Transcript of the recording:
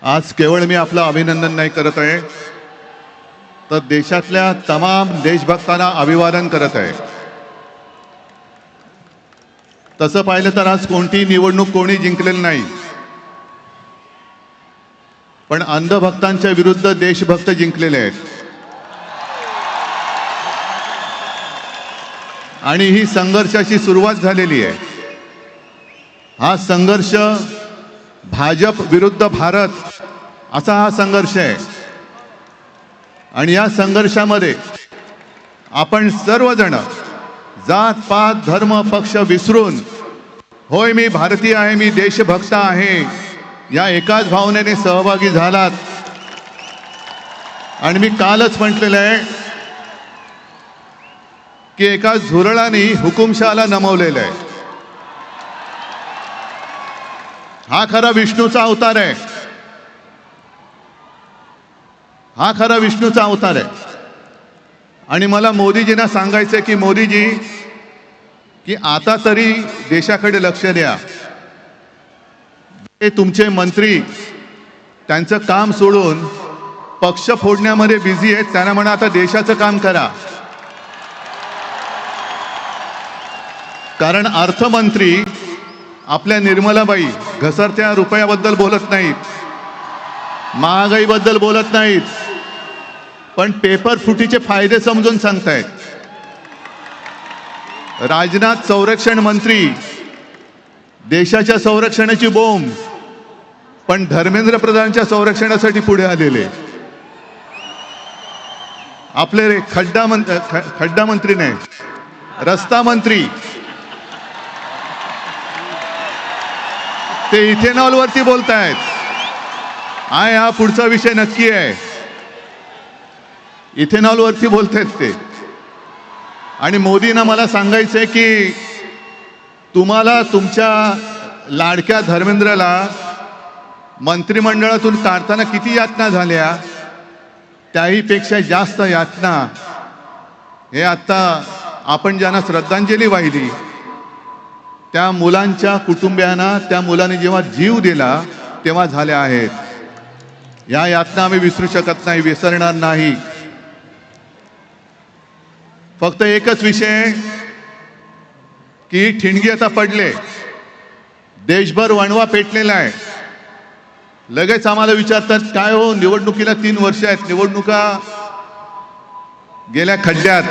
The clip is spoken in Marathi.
आज केवळ मी आपलं अभिनंदन नाही करत आहे, तर देशातल्या तमाम देशभक्तांना अभिवादन करत आहे. तसं पाहिलं तर आज कोणती निवडणूक कोणी जिंकलेली नाही, पण अंधभक्तांच्या विरुद्ध देशभक्त जिंकलेले आहेत. आणि ही संघर्षाची सुरुवात झालेली आहे. हा संघर्ष भाजप विरुद्ध भारत असा हा संघर्ष आहे. आणि या संघर्षामध्ये आपण सर्वजण जात पात धर्म पक्ष विसरून, होय मी भारतीय आहे, मी देशभक्त आहे, या एकाच भावनेने सहभागी झालात. आणि मी कालच म्हटलेलं आहे की एका झुरळाने हुकुमशहाला नमवलेलं आहे. हा खरा विष्णूचा अवतार आहे. हा खरा विष्णूचा अवतार आहे. आणि मला मोदीजींना सांगायचं की मोदीजी, की आता तरी देशाकडे लक्ष द्या. ते तुमचे मंत्री त्यांचं काम सोडून पक्ष फोडण्यामध्ये बिझी आहेत, त्यांना म्हणा आता देशाचं काम करा. कारण अर्थमंत्री आपल्या निर्मलाबाई घसरत्या रुपयाबद्दल बोलत नाहीत, महागाईबद्दल बोलत नाहीत, पण पेपर फुटीचे फायदे समजून सांगतायत. राजनाथ संरक्षण मंत्री देशाच्या संरक्षणाची बोंब, पण धर्मेंद्र प्रधानच्या संरक्षणासाठी पुढे आलेले. आपले खड्डा मंत्री नाही, रस्ता मंत्री, ते इथेनॉल वरती बोलतायत. हा पुढचा विषय नक्की आहे. इथेनॉल वरती बोलतायत ते. आणि मोदींना मला सांगायचंय की तुम्हाला तुमच्या लाडक्या धर्मेंद्रला मंत्रिमंडळातून काढताना किती यातना झाल्या, त्याही पेक्षा जास्त यातना हे आता आपण ज्यांना श्रद्धांजली वाहिली त्या मुलांच्या कुटुंबियांना, त्या मुलाने जेव्हा जीव दिला तेव्हा झाल्या आहेत. या यातना आम्ही विसरू शकत नाही, विसरणार नाही. फक्त एकच विषय की ठिणगी आता पडले, देशभर वणवा पेटलेला आहे. लगेच आम्हाला विचारतात काय हो, निवडणुकीला 3 वर्ष आहेत, निवडणुका गेल्या खड्ड्यात.